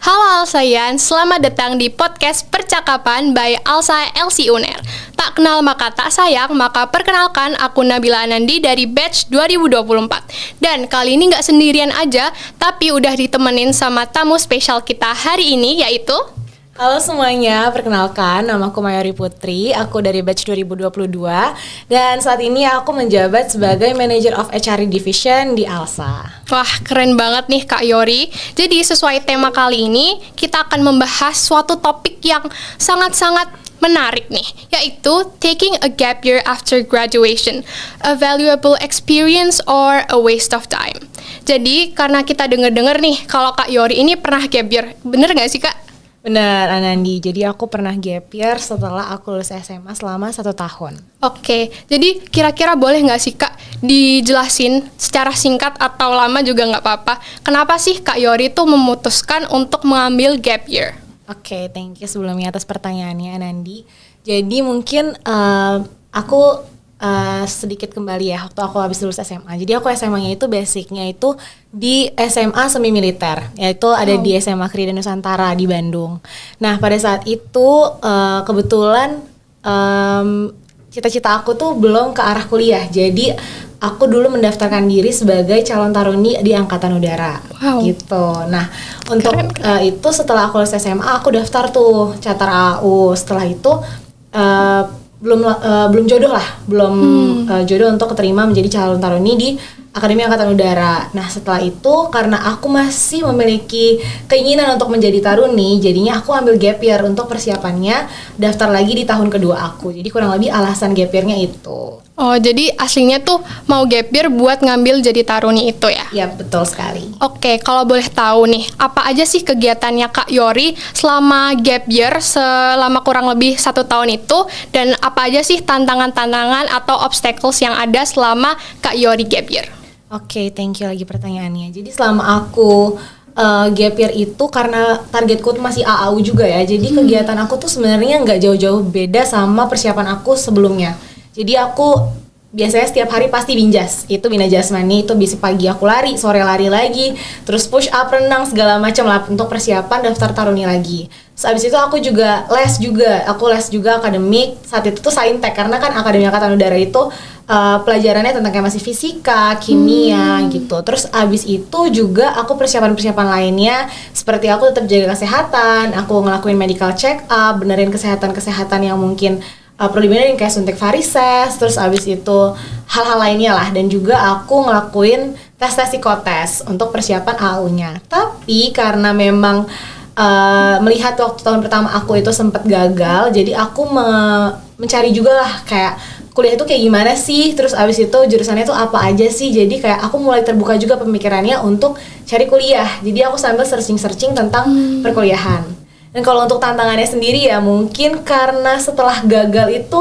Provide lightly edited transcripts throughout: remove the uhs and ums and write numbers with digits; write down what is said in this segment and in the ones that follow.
Halo Alsayan, selamat datang di podcast Percakapan by Alsa LC Uner. Tak kenal maka tak sayang, maka perkenalkan aku Nabila Anandi dari batch 2024. Dan kali ini gak sendirian aja, tapi udah ditemenin sama tamu spesial kita hari ini, yaitu... Halo semuanya, perkenalkan nama aku Mayori Putri, aku dari batch 2022 dan saat ini aku menjabat sebagai Manager of HR Division di Alsa. Wah, keren banget nih Kak Yori. Jadi sesuai tema kali ini, kita akan membahas suatu topik yang sangat-sangat menarik nih, yaitu taking a gap year after graduation, a valuable experience or a waste of time. Jadi karena kita denger-denger nih, kalau Kak Yori ini pernah gap year, bener gak sih Kak? Benar Anandi, jadi aku pernah gap year setelah aku lulus SMA selama 1 tahun. Oke, jadi kira-kira boleh nggak sih Kak dijelasin secara singkat atau lama juga nggak apa-apa, kenapa sih Kak Yori tuh memutuskan untuk mengambil gap year? Oke, thank you sebelumnya atas pertanyaannya Anandi. Jadi mungkin aku sedikit kembali ya waktu aku habis lulus SMA. Jadi aku SMA-nya itu basicnya itu di SMA semi militer, yaitu ada di SMA Krida Nusantara di Bandung. Nah pada saat itu kebetulan cita-cita aku tuh belum ke arah kuliah. Jadi aku dulu mendaftarkan diri sebagai calon taruni di Angkatan Udara. Gitu. Nah untuk itu setelah aku lulus SMA aku daftar tuh Catar AU. Setelah itu belum jodoh lah, jodoh untuk keterima menjadi calon taruni di Akademi Angkatan Udara. Nah setelah itu karena aku masih memiliki keinginan untuk menjadi taruni, jadinya aku ambil gap year untuk persiapannya daftar lagi di tahun kedua aku. Jadi kurang lebih alasan gap year-nya itu. Oh, jadi aslinya tuh mau gap year buat ngambil jadi taruni itu ya? Ya, betul sekali. Oke, kalau boleh tahu nih, apa aja sih kegiatannya Kak Yori selama gap year selama kurang lebih 1 tahun itu, dan apa aja sih tantangan-tantangan atau obstacles yang ada selama Kak Yori gap year? Oke, thank you lagi pertanyaannya. Jadi selama aku gap year itu karena targetku tuh masih AAU juga ya. Jadi kegiatan aku tuh sebenarnya nggak jauh-jauh beda sama persiapan aku sebelumnya. Jadi aku biasanya setiap hari pasti binjas. Itu bina jasmani, itu bisa pagi aku lari, sore lari lagi, terus push up, renang segala macam lah untuk persiapan daftar taruni lagi. Terus abis itu aku juga les juga akademik. Saat itu tuh saintek karena kan Akademi Angkatan Udara itu pelajarannya tentang kayak masih fisika, kimia gitu. Terus abis itu juga aku persiapan-persiapan lainnya seperti aku tetap jaga kesehatan, aku ngelakuin medical check up, benerin kesehatan yang mungkin perlu dibenerin kayak suntik varises, terus abis itu hal-hal lainnya lah. Dan juga aku ngelakuin tes psikotes untuk persiapan AU-nya. Tapi karena memang melihat waktu tahun pertama aku itu sempat gagal, jadi aku mencari juga lah kayak kuliah itu kayak gimana sih, terus abis itu jurusannya tuh apa aja sih. Jadi kayak aku mulai terbuka juga pemikirannya untuk cari kuliah. Jadi aku sambil searching tentang perkuliahan. Dan kalau untuk tantangannya sendiri ya mungkin karena setelah gagal itu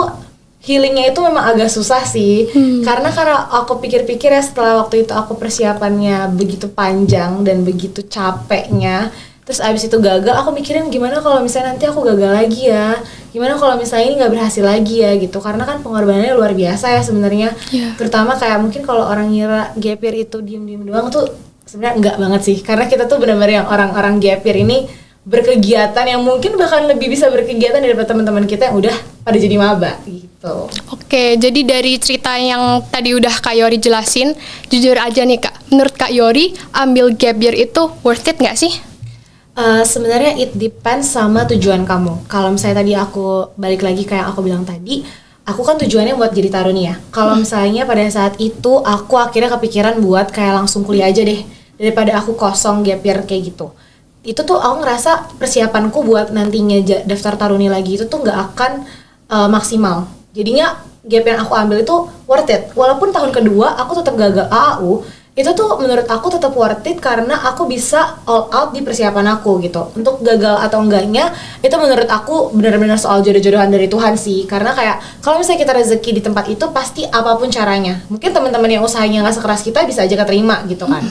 healingnya itu memang agak susah sih. Karena aku pikir-pikir ya setelah waktu itu aku persiapannya begitu panjang dan begitu capeknya, terus abis itu gagal, aku mikirin gimana kalau misalnya nanti aku gagal lagi ya, gimana kalau misalnya ini nggak berhasil lagi ya gitu. Karena kan pengorbanannya luar biasa ya sebenarnya. Terutama kayak mungkin kalau orang ngira gap year itu diem-diem doang tuh sebenarnya enggak banget sih. Karena kita tuh benar-benar yang orang-orang gap year ini berkegiatan yang mungkin bahkan lebih bisa berkegiatan daripada teman-teman kita yang udah pada jadi maba gitu. Oke, jadi dari cerita yang tadi udah Kak Yori jelasin, jujur aja nih Kak, menurut Kak Yori ambil gap year itu worth it nggak sih? Sebenarnya it depends sama tujuan kamu. Kalau misalnya tadi aku balik lagi kayak aku bilang tadi, aku kan tujuannya buat jadi taruni ya. Kalau misalnya pada saat itu aku akhirnya kepikiran buat kayak langsung kuliah aja deh, daripada aku kosong gap year kayak gitu. Itu tuh aku ngerasa persiapanku buat nantinya daftar taruni lagi itu tuh nggak akan maksimal. Jadinya gap yang aku ambil itu worth it. Walaupun tahun kedua aku tetap gagal AAU, itu tuh menurut aku tetap worth it karena aku bisa all out di persiapan aku gitu. Untuk gagal atau enggaknya itu menurut aku benar-benar soal jodoh-jodohan dari Tuhan sih. Karena kayak kalau misalnya kita rezeki di tempat itu pasti apapun caranya. Mungkin teman-teman yang usahanya nggak sekeras kita bisa aja keterima gitu kan.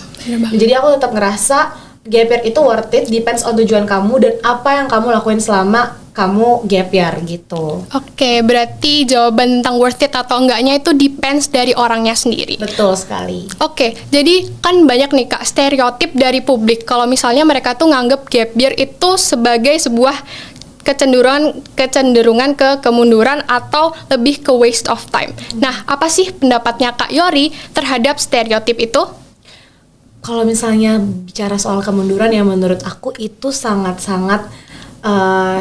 Jadi aku tetap ngerasa gap year itu worth it, depends on tujuan kamu dan apa yang kamu lakuin selama kamu gap year gitu. Oke, berarti jawaban tentang worth it atau enggaknya itu depends dari orangnya sendiri. Betul sekali. Oke, jadi kan banyak nih Kak stereotip dari publik kalau misalnya mereka tuh nganggep gap year itu sebagai sebuah kecenderungan ke kemunduran atau lebih ke waste of time. Nah, apa sih pendapatnya Kak Yori terhadap stereotip itu? Kalau misalnya bicara soal kemunduran ya menurut aku itu sangat-sangat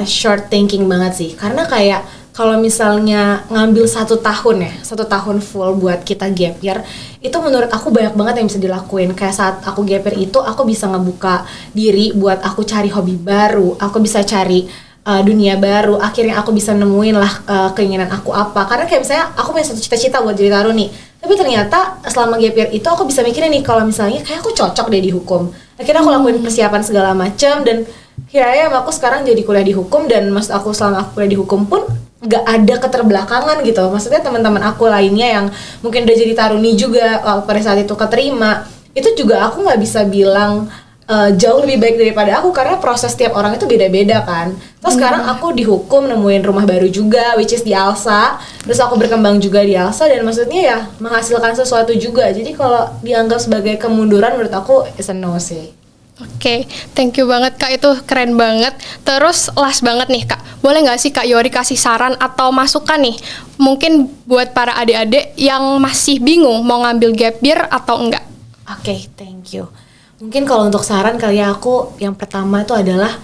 short thinking banget sih. Karena kayak kalau misalnya ngambil 1 tahun ya, 1 tahun full buat kita gap year, itu menurut aku banyak banget yang bisa dilakuin. Kayak saat aku gap year itu aku bisa ngebuka diri buat aku cari hobi baru, aku bisa cari dunia baru, akhirnya aku bisa nemuin lah keinginan aku apa. Karena kayak misalnya aku punya satu cita-cita buat jadi taruni, tapi ternyata selama gap year itu aku bisa mikirin nih kalau misalnya kayak aku cocok deh di hukum. Akhirnya aku lakuin persiapan segala macam dan kira-kira aku sekarang jadi kuliah di hukum. Dan maksud aku selama aku kuliah di hukum pun nggak ada keterbelakangan gitu. Maksudnya teman-teman aku lainnya yang mungkin udah jadi taruni juga pada saat itu keterima, itu juga aku nggak bisa bilang jauh lebih baik daripada aku karena proses tiap orang itu beda-beda kan. Terus sekarang aku dihukum nemuin rumah baru juga, which is di ALSA. Terus aku berkembang juga di ALSA dan maksudnya ya menghasilkan sesuatu juga. Jadi kalau dianggap sebagai kemunduran menurut aku is a no sih. Oke, thank you banget Kak, itu keren banget. Terus last banget nih Kak, boleh nggak sih Kak Yori kasih saran atau masukan nih mungkin buat para adik-adik yang masih bingung mau ngambil gap year atau enggak? Oke, thank you. Mungkin kalau untuk saran kali ya aku yang pertama itu adalah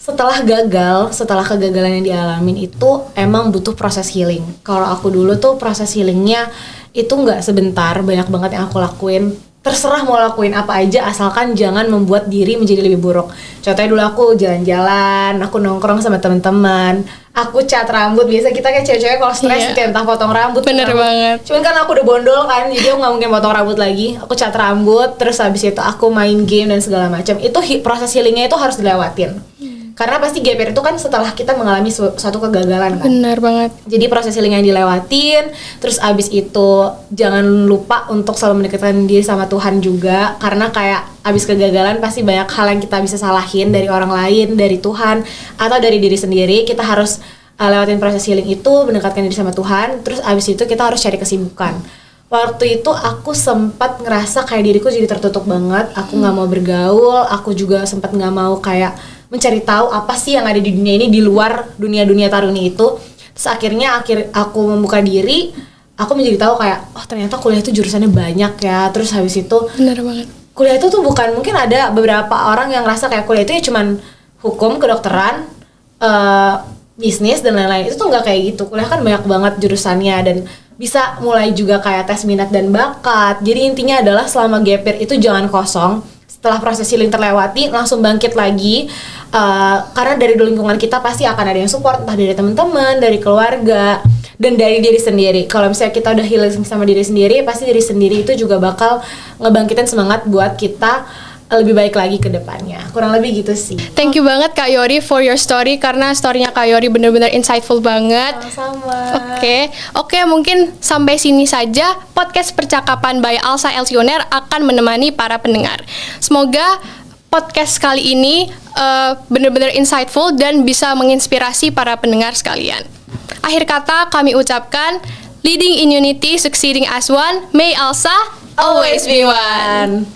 setelah kegagalan yang dialamin itu emang butuh proses healing. Kalau aku dulu tuh proses healingnya itu nggak sebentar, banyak banget yang aku lakuin. Terserah mau lakuin apa aja asalkan jangan membuat diri menjadi lebih buruk. Contohnya dulu aku jalan-jalan, aku nongkrong sama teman-teman, aku cat rambut. Biasa kita kayak cewek-cewek kalau stres gitu entah potong rambut. Bener banget. Cuman kan aku udah bondol kan, jadi aku nggak mungkin potong rambut lagi. Aku cat rambut, terus habis itu aku main game dan segala macam. Itu proses healingnya itu harus dilewatin. Karena pasti gap year itu kan setelah kita mengalami suatu kegagalan kan. Benar banget. Jadi proses healing yang dilewatin, terus abis itu jangan lupa untuk selalu mendekatkan diri sama Tuhan juga. Karena kayak abis kegagalan pasti banyak hal yang kita bisa salahin dari orang lain, dari Tuhan, atau dari diri sendiri. Kita harus lewatin proses healing itu, mendekatkan diri sama Tuhan. Terus abis itu kita harus cari kesibukan. Waktu itu aku sempat ngerasa kayak diriku jadi tertutup banget. Aku gak mau bergaul, aku juga sempat gak mau kayak mencari tahu apa sih yang ada di dunia ini di luar dunia taruni itu. Terus akhirnya aku membuka diri, aku menjadi tahu kayak oh ternyata kuliah itu jurusannya banyak ya. Terus habis itu benar banget. Kuliah itu tuh bukan, mungkin ada beberapa orang yang ngerasa kayak kuliah itu ya cuman hukum, kedokteran, bisnis dan lain-lain. Itu tuh nggak kayak gitu. Kuliah kan banyak banget jurusannya dan bisa mulai juga kayak tes minat dan bakat. Jadi intinya adalah selama gap year itu jangan kosong. Setelah proses healing terlewati langsung bangkit lagi, karena dari lingkungan kita pasti akan ada yang support, entah dari teman-teman, dari keluarga, dan dari diri sendiri. Kalau misalnya kita udah healing sama diri sendiri, pasti diri sendiri itu juga bakal ngebangkitin semangat buat kita lebih baik lagi ke depannya. Kurang lebih gitu sih. Thank you banget Kak Yori for your story, karena story-nya Kak Yori benar-benar insightful banget. Sama-sama. Oke, mungkin sampai sini saja podcast percakapan by Alsa Elsioner akan menemani para pendengar. Semoga podcast kali ini benar-benar insightful dan bisa menginspirasi para pendengar sekalian. Akhir kata kami ucapkan, leading in unity, succeeding as one, may Alsa always be one.